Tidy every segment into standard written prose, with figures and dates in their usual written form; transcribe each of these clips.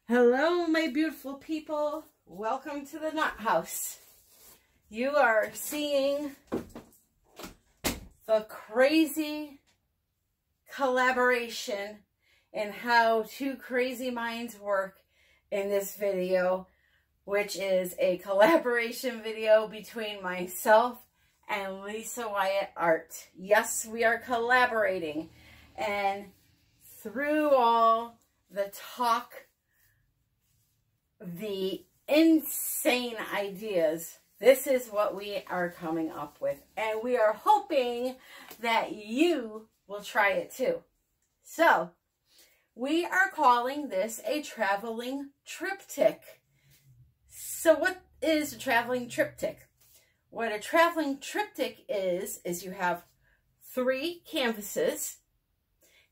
Hello, my beautiful people. Welcome to the Nut House. You are seeing the crazy collaboration and how two crazy minds work in this video, which is a collaboration video between myself and Lisa Wyatt Art. Yes, we are collaborating, and through all the talk, the insane ideas, this is what we are coming up with, and we are hoping that you will try it too. So we are calling this a traveling triptych. So what is a traveling triptych? What a traveling triptych is you have 3 canvases.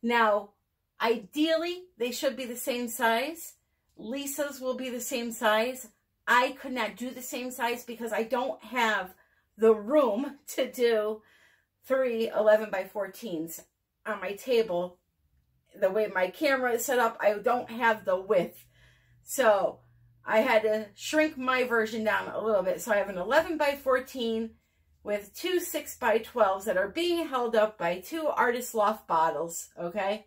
Now, ideally, they should be the same size. Lisa's will be the same size. I could not do the same size because I don't have the room to do 3 11 by 14s on my table. The way my camera is set up, I don't have the width. So I had to shrink my version down a little bit. So I have an 11 by 14 with 2 6 by 12s that are being held up by 2 Artist Loft bottles, okay?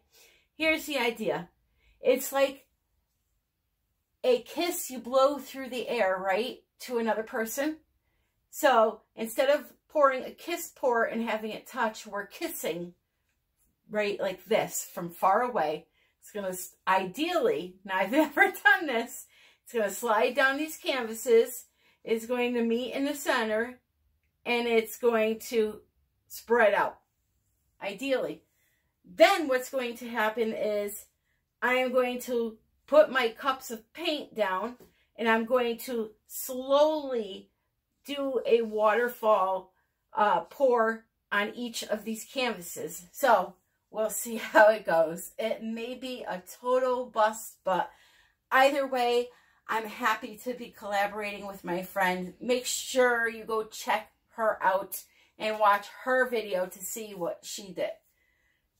Here's the idea. It's like a kiss you blow through the air, right, to another person. So instead of pouring a kiss pour and having it touch, we're kissing, right, like this from far away. It's going to, ideally, now I've never done this, it's going to slide down these canvases, it's going to meet in the center, and it's going to spread out, ideally. Then what's going to happen is I am going to put my cups of paint down, and I'm going to slowly do a waterfall pour on each of these canvases. So we'll see how it goes. It may be a total bust, but either way, I'm happy to be collaborating with my friend. Make sure you go check her out and watch her video to see what she did.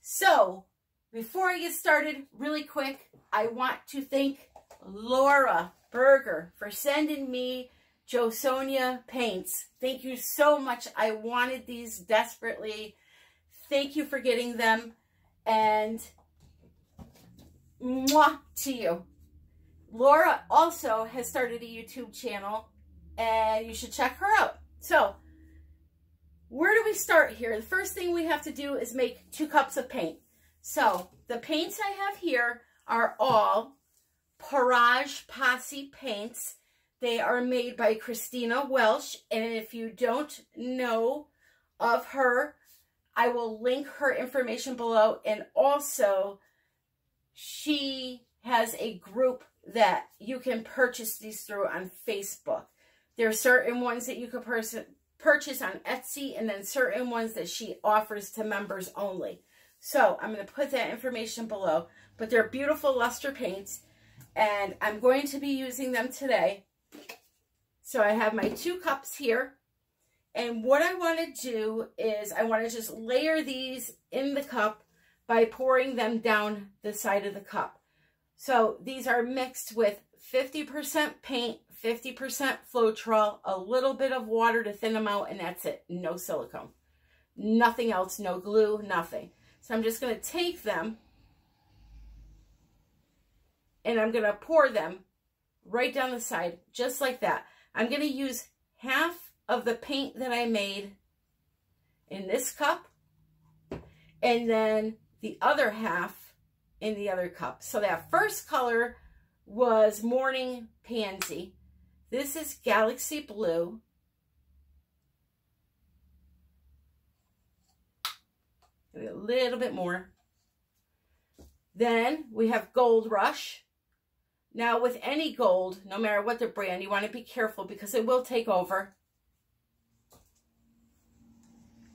So before I get started, really quick, I want to thank Laura Berger for sending me Josonia paints. Thank you so much. I wanted these desperately. Thank you for getting them. And mwah to you. Laura also has started a YouTube channel, and you should check her out. So where do we start here? The first thing we have to do is make 2 cups of paint. So the paints I have here are all Pourage Posse Paints. They are made by Christina Welsh, and if you don't know of her, I will link her information below. And also, she has a group that you can purchase these through on Facebook. There are certain ones that you can purchase on Etsy, and then certain ones that she offers to members only. So I'm going to put that information below, but they're beautiful luster paints, and I'm going to be using them today. So I have my 2 cups here, and what I want to do is I want to just layer these in the cup by pouring them down the side of the cup. So these are mixed with 50% paint, 50% Floetrol, a little bit of water to thin them out, and that's it. No silicone. Nothing else, no glue, nothing. So I'm just going to take them and I'm going to pour them right down the side, just like that. I'm going to use half of the paint that I made in this cup, and then the other half in the other cup. So that first color was Morning Pansy. This is Galaxy Blue. A little bit more. Then we have Gold Rush. Now with any gold, no matter what the brand, you want to be careful because it will take over.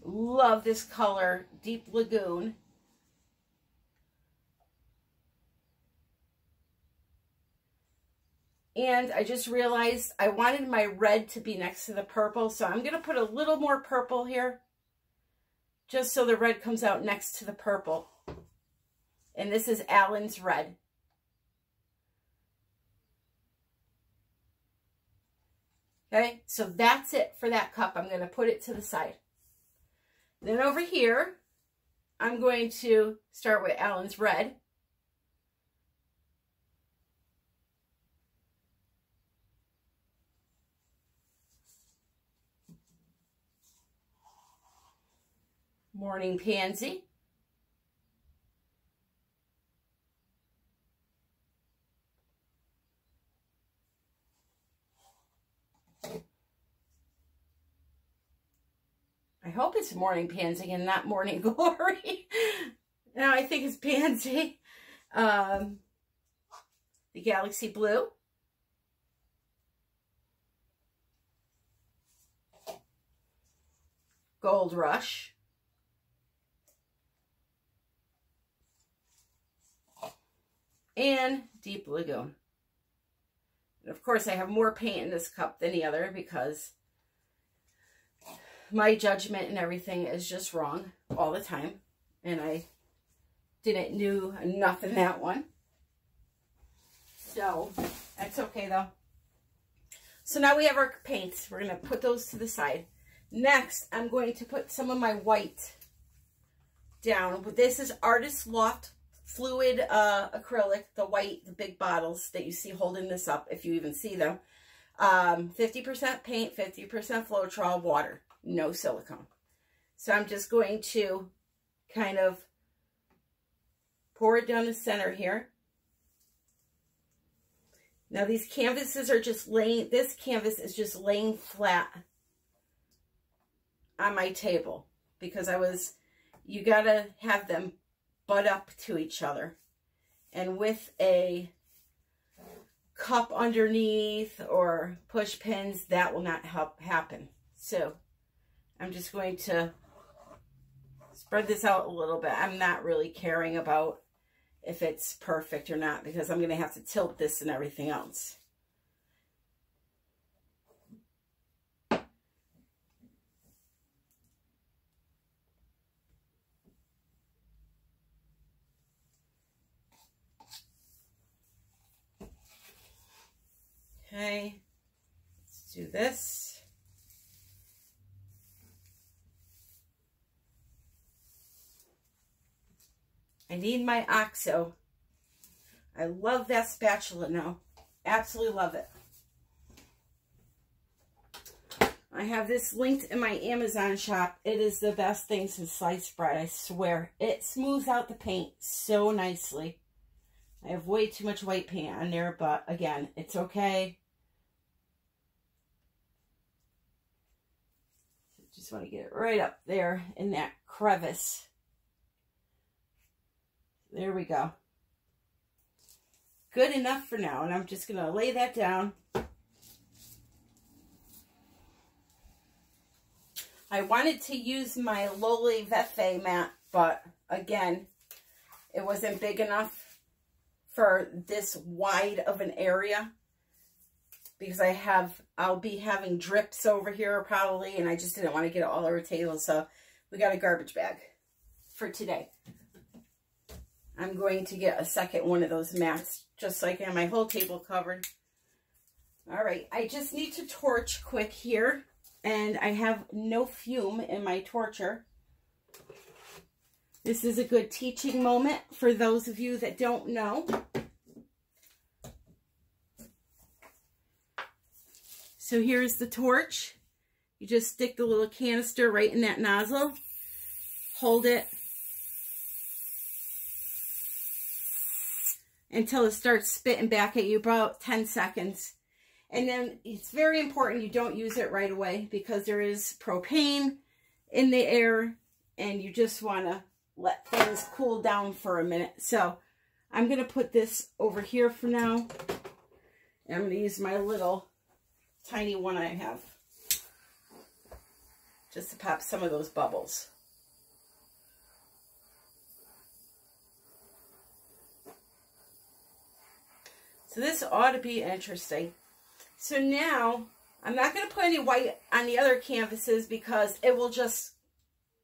Love this color, Deep Lagoon. And I just realized I wanted my red to be next to the purple, so I'm going to put a little more purple here, just so the red comes out next to the purple. And this is Allen's Red. Okay, so that's it for that cup. I'm going to put it to the side. Then over here, I'm going to start with Allen's red. Morning Pansy. I hope it's Morning Pansy and not Morning Glory. No, I think it's Pansy. The Galaxy Blue. Gold Rush. And Deep Lagoon. And of course, I have more paint in this cup than the other because my judgment and everything is just wrong all the time. And I didn't do enough in that one. So, that's okay though. So now we have our paints. We're going to put those to the side. Next, I'm going to put some of my white down. This is Artist Loft Fluid acrylic, the white, the big bottles that you see holding this up, if you even see them. 50% paint, 50% Floetrol, water, no silicone. So I'm just going to kind of pour it down the center here. Now these canvases are just laying, this canvas is just laying flat on my table because you gotta have them butt up to each other. And with a cup underneath or push pins, that will not happen. So I'm just going to spread this out a little bit. I'm not really caring about if it's perfect or not because I'm going to have to tilt this and everything else. Okay, let's do this. I need my OXO. I love that spatula now. Absolutely love it. I have this linked in my Amazon shop. It is the best thing since sliced bread, I swear. It smooths out the paint so nicely. I have way too much white paint on there, but again, it's okay. Just want to get it right up there in that crevice. There we go. Good enough for now, and I'm just going to lay that down. I wanted to use my Loli Vefe mat, but again, it wasn't big enough for this wide of an area because I'll be having drips over here probably, and I just didn't want to get it all over the table, so we got a garbage bag for today. I'm going to get a second one of those mats just so I can have my whole table covered. All right, I just need to torch quick here, and I have no fume in my torcher. This is a good teaching moment for those of you that don't know. So here's the torch. You just stick the little canister right in that nozzle, hold it until it starts spitting back at you, about 10 seconds. And then it's very important you don't use it right away because there is propane in the air and you just want to let things cool down for a minute. So I'm going to put this over here for now. And I'm going to use my little tiny one I have just to pop some of those bubbles. So this ought to be interesting. So now, I'm not going to put any white on the other canvases because it will just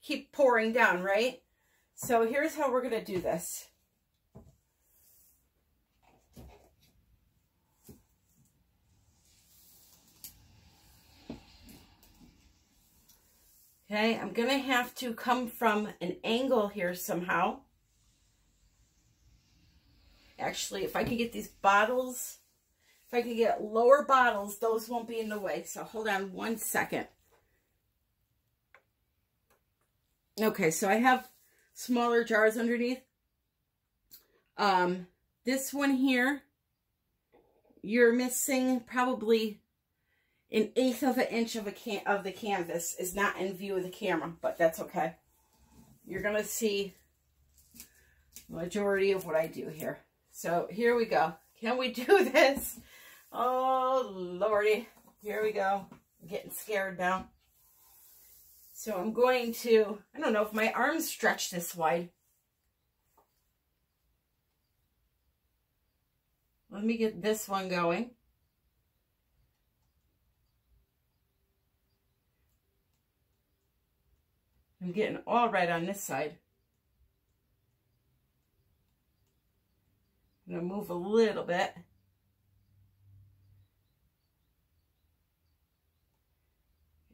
keep pouring down, right? So here's how we're going to do this. Okay, I'm going to have to come from an angle here somehow. Actually, if I can get these bottles, if I can get lower bottles, those won't be in the way. So hold on one second. Okay, so I have smaller jars underneath. This one here, you're missing probably 1/8 of an inch of the canvas is not in view of the camera, but that's okay. You're gonna see the majority of what I do here. So here we go. Can we do this? Oh Lordy, here we go. I'm getting scared now. So I'm going to, I don't know if my arms stretch this wide. Let me get this one going. I'm getting all red on this side. I'm going to move a little bit.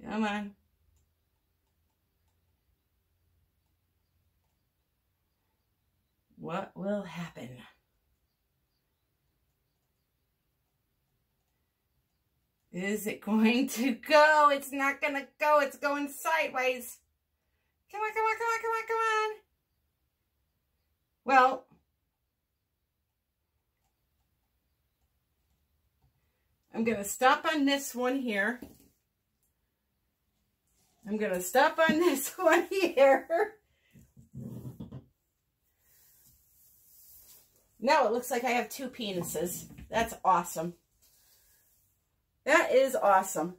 Come on. What will happen? Is it going to go? It's not going to go. It's going sideways. Come on, come on, come on, come on, come on. Well, I'm going to stop on this one here. I'm going to stop on this one here. Now it looks like I have 2 penises. That's awesome. That is awesome.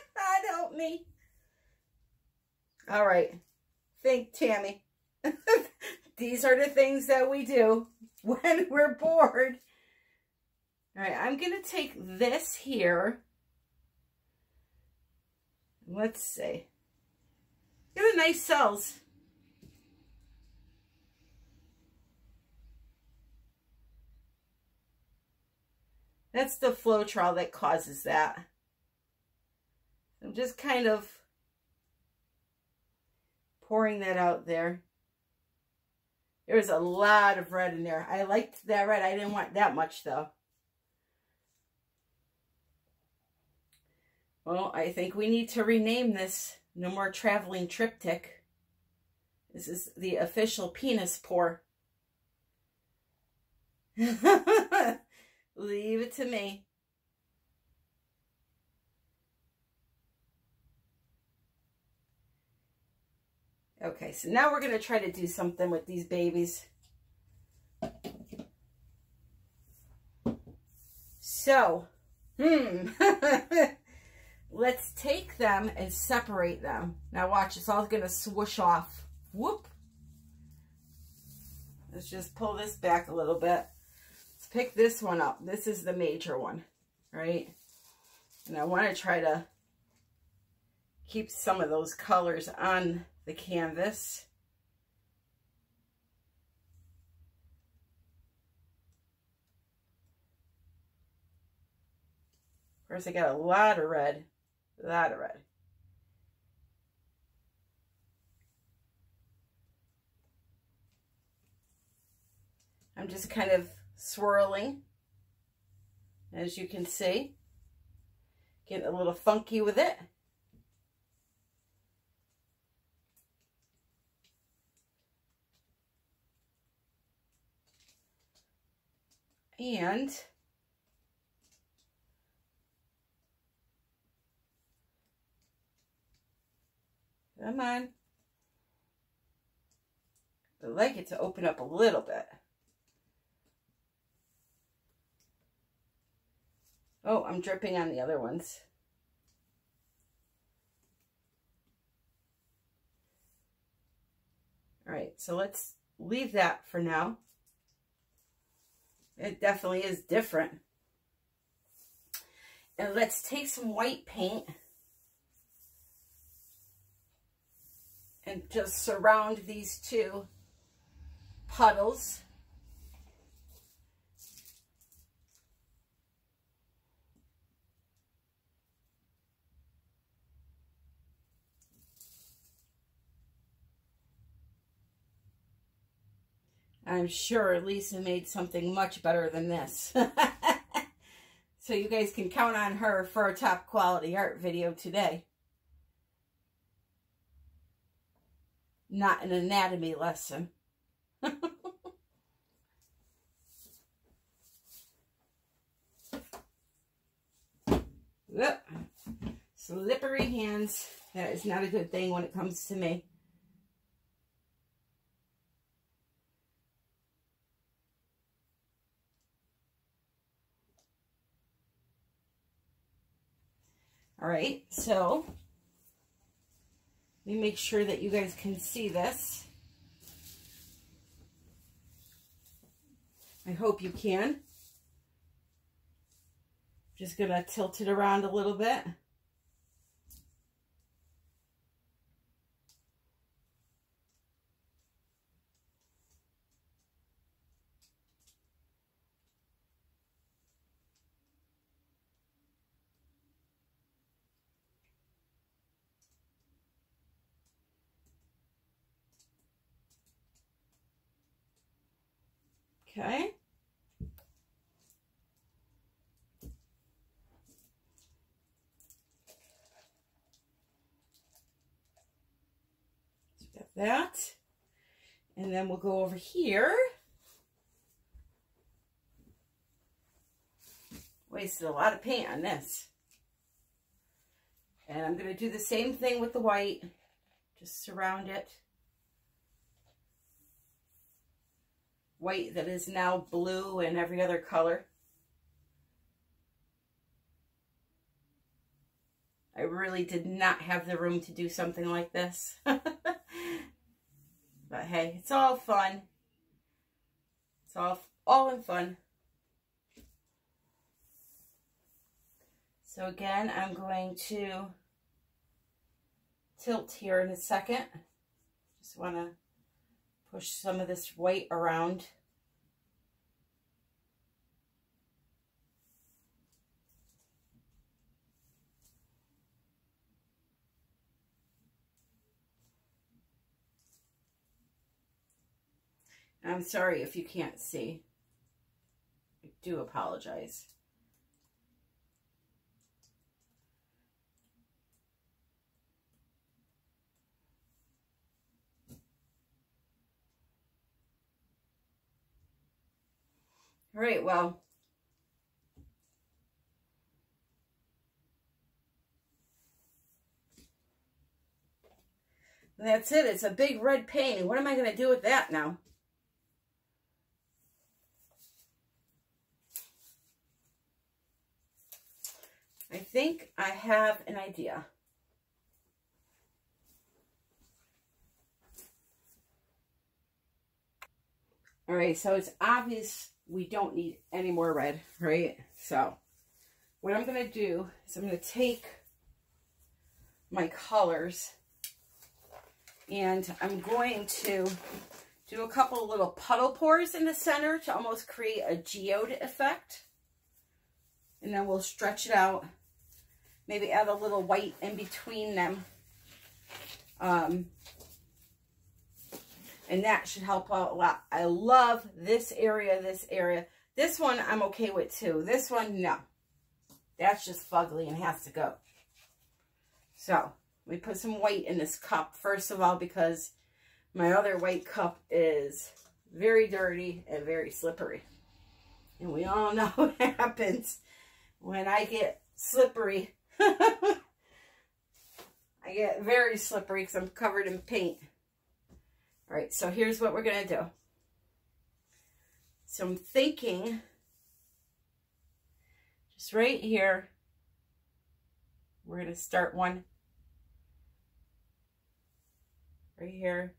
God help me. All right. Think, Tammy. These are the things that we do when we're bored. All right, I'm going to take this here. Let's see. Look at the nice cells. That's the flow trowel that causes that. I'm just kind of pouring that out there. There's a lot of red in there. I liked that red. I didn't want that much though. Well, I think we need to rename this No More Traveling Triptych. This is the official penis pour. Leave it to me. Okay, so now we're going to try to do something with these babies. So, let's take them and separate them. Now watch, it's all going to swoosh off. Whoop. Let's just pull this back a little bit. Let's pick this one up. This is the major one, right? And I want to try to keep some of those colors on the canvas. Of course, I got a lot of red. A lot of red. I'm just kind of swirling, as you can see. Getting a little funky with it. And come on. I'd like it to open up a little bit. Oh, I'm dripping on the other ones. All right, so let's leave that for now. It definitely is different. And let's take some white paint and just surround these 2 puddles. I'm sure Lisa made something much better than this. So you guys can count on her for a top quality art video today. Not an anatomy lesson. Whoop. Slippery hands. That is not a good thing when it comes to me. All right, so let me make sure that you guys can see this. I hope you can. Just gonna tilt it around a little bit. Okay. So we got that. And then we'll go over here. Wasted a lot of paint on this. And I'm going to do the same thing with the white. Just surround it. White that is now blue and every other color. I really did not have the room to do something like this. But hey, it's all fun. It's all in fun. So again, I'm going to tilt here in a second. Just want to push some of this white around. I'm sorry if you can't see. I do apologize. All right, well, that's it. It's a big red painting. What am I going to do with that now? I think I have an idea. All right, so it's obvious we don't need any more red, right? So what I'm going to do is I'm going to take my colors and I'm going to do a couple of little puddle pours in the center to almost create a geode effect. And then we'll stretch it out. Maybe add a little white in between them. And that should help out a lot. I love this area, this area. This one I'm okay with too. This one, no. That's just fugly and has to go. So, we put some white in this cup, first of all, because my other white cup is very dirty and very slippery. And we all know what happens when I get slippery. I get very slippery because I'm covered in paint. All right, so here's what we're going to do. So I'm thinking just right here, we're going to start one right here.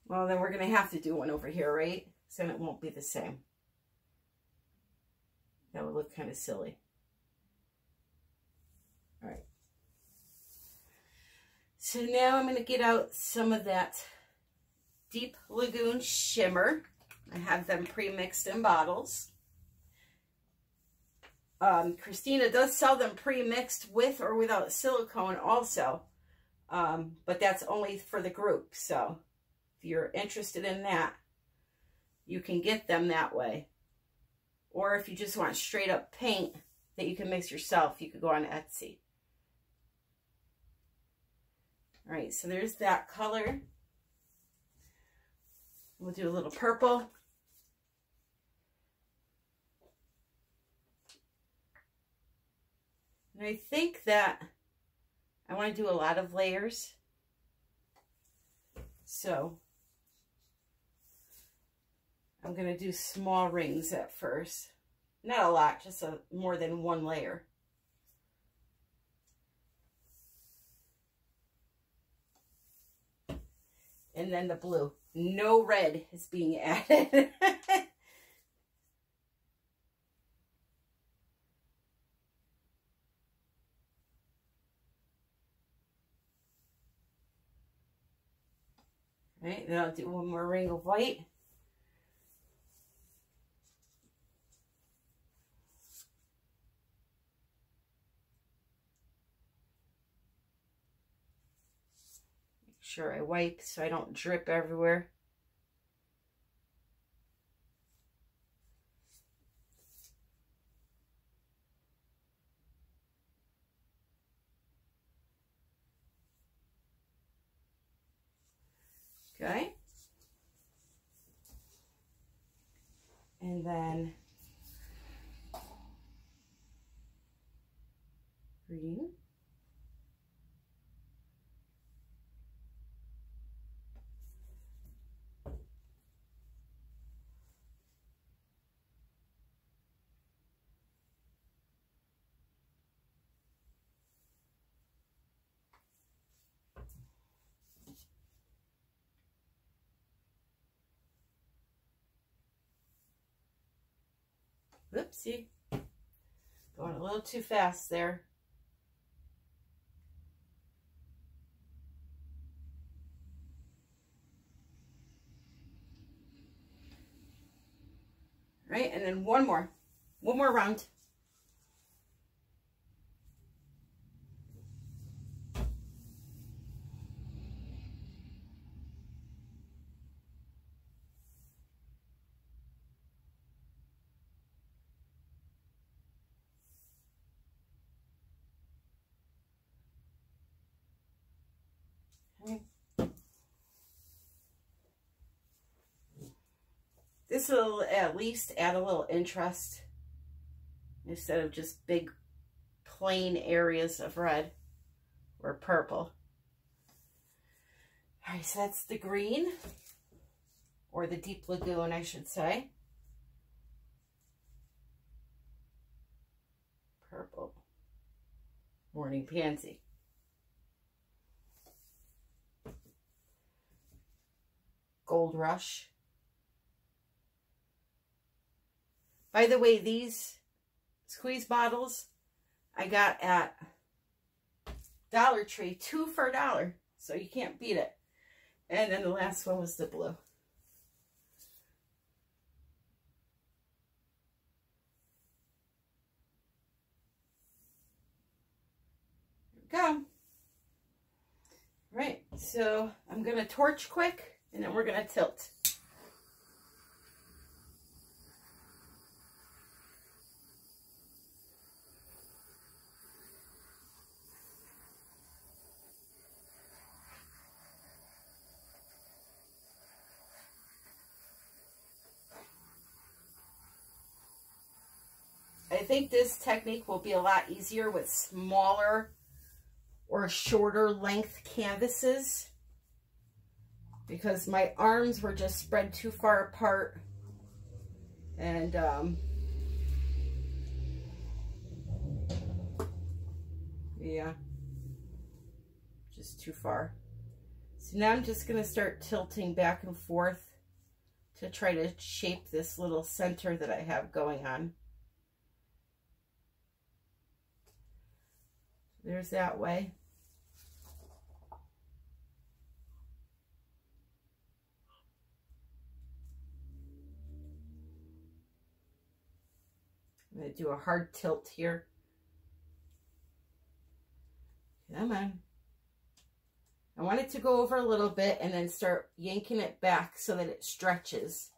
Well, then we're going to have to do one over here, right? So it won't be the same. That would look kind of silly. All right. So now I'm going to get out some of that Deep Lagoon Shimmer. I have them pre-mixed in bottles. Christina does sell them pre-mixed with or without silicone also. But that's only for the group. So if you're interested in that, you can get them that way. Or if you just want straight up paint that you can mix yourself, you could go on Etsy. All right, so there's that color. We'll do a little purple. And I think that I want to do a lot of layers. So I'm going to do small rings at first. Not a lot, just more than one layer. And then the blue. No red is being added. Right, then I'll do one more ring of white. Make sure I wipe so I don't drip everywhere. Okay. And then green. Oopsie, going a little too fast there. Right, and then one more round. This will at least add a little interest instead of just big plain areas of red or purple. All right, so that's the green, or the deep lagoon, I should say. Purple. Morning pansy. Gold rush. By the way, these squeeze bottles I got at Dollar Tree, 2 for $1, so you can't beat it. And then the last one was the blue. There we go. Right, so I'm going to torch quick, and then we're going to tilt. I think this technique will be a lot easier with smaller or shorter length canvases, because my arms were just spread too far apart, and yeah, just too far. So now I'm just going to start tilting back and forth to try to shape this little center that I have going on. There's that way. I'm going to do a hard tilt here. Come on. I want it to go over a little bit and then start yanking it back so that it stretches.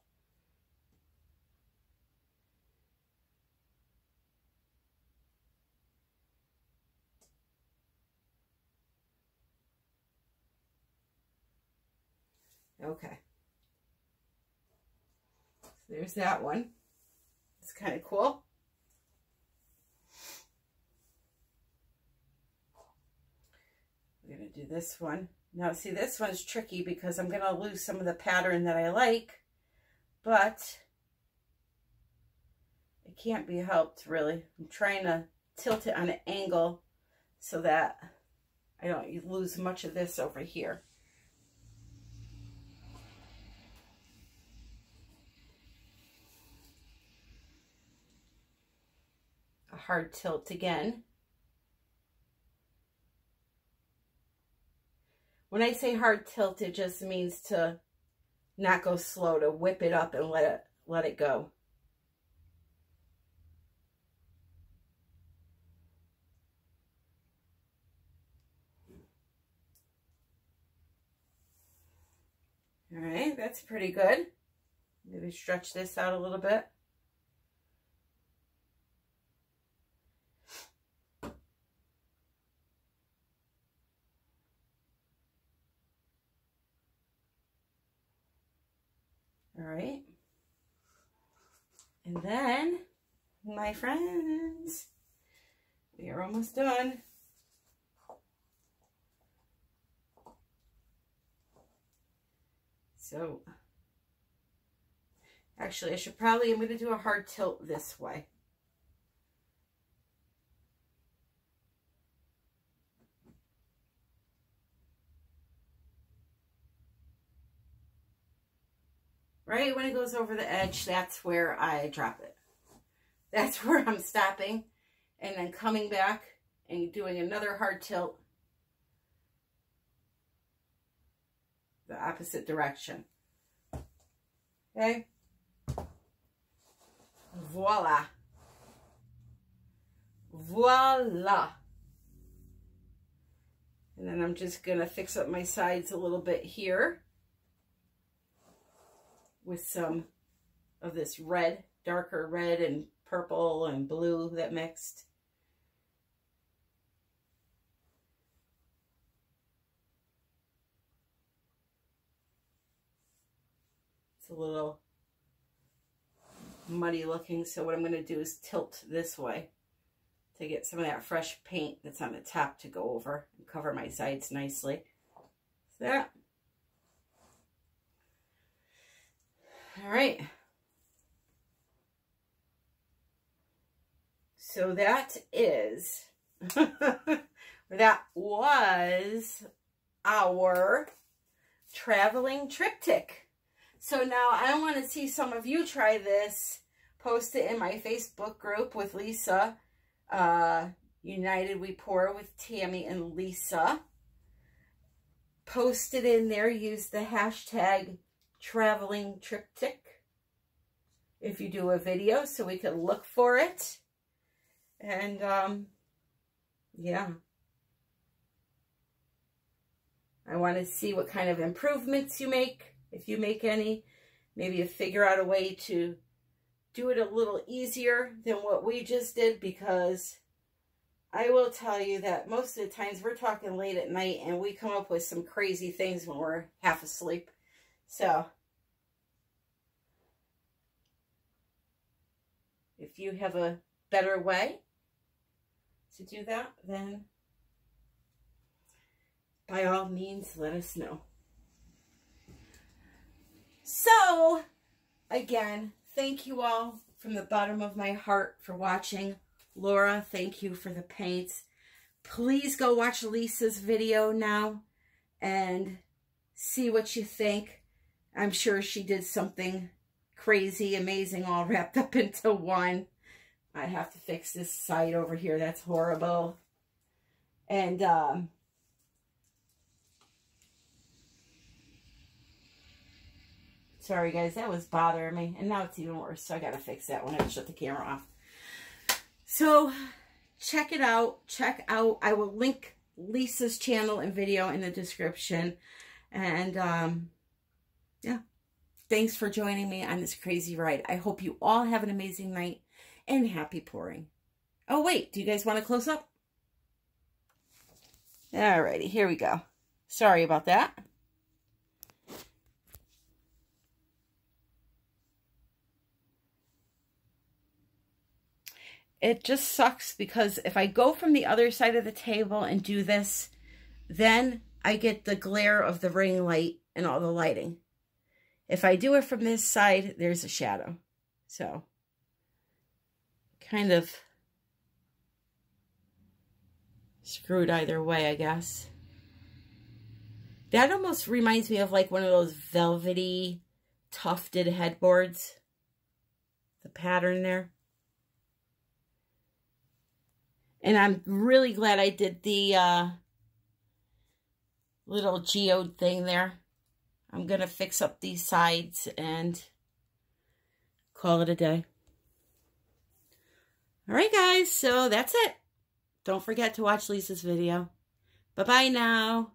Okay. So there's that one. It's kind of cool. We're going to do this one. Now, see, this one's tricky because I'm going to lose some of the pattern that I like, but it can't be helped, really. I'm trying to tilt it on an angle so that I don't lose much of this over here. A hard tilt again. When I say hard tilt, it just means to not go slow, to whip it up and let it go. All right, that's pretty good. Maybe stretch this out a little bit. All right. And then, my friends, we are almost done. So, actually, I'm going to do a hard tilt this way. Right when it goes over the edge, that's where I drop it. That's where I'm stopping. And then coming back and doing another hard tilt the opposite direction. Okay? Voila. Voila. And then I'm just going to fix up my sides a little bit here with some of this red, darker red and purple and blue that mixed. It's a little muddy looking, so what I'm going to do is tilt this way to get some of that fresh paint that's on the top to go over and cover my sides nicely. So that. All right. So that is, that was our traveling triptych. So now I want to see some of you try this. Post it in my Facebook group with Lisa. United We Pour with Tammy and Lisa. Post it in there. Use the hashtag traveling triptych if you do a video so we can look for it. And yeah, I want to see what kind of improvements you make, if you make any. Maybe you figure out a way to do it a little easier than what we just did, because I will tell you that most of the times we're talking late at night and we come up with some crazy things when we're half asleep. So if you have a better way to do that, then by all means, let us know. So, again, thank you all from the bottom of my heart for watching. Laura, thank you for the paints. Please go watch Lisa's video now and see what you think. I'm sure she did something crazy, amazing, all wrapped up into one. I have to fix this side over here. That's horrible. And sorry guys, that was bothering me. And now it's even worse, so I gotta fix that when I shut the camera off. So check it out. Check out, I will link Lisa's channel and video in the description. And yeah, thanks for joining me on this crazy ride. I hope you all have an amazing night and happy pouring. Oh wait, do you guys want to close up? Alrighty, here we go. Sorry about that. It just sucks because if I go from the other side of the table and do this, then I get the glare of the ring light and all the lighting. If I do it from this side, there's a shadow. So, kind of screwed either way, I guess. That almost reminds me of like one of those velvety, tufted headboards. The pattern there. And I'm really glad I did the little geode thing there. I'm going to fix up these sides and call it a day. Alright guys, so that's it. Don't forget to watch Lisa's video. Bye-bye now.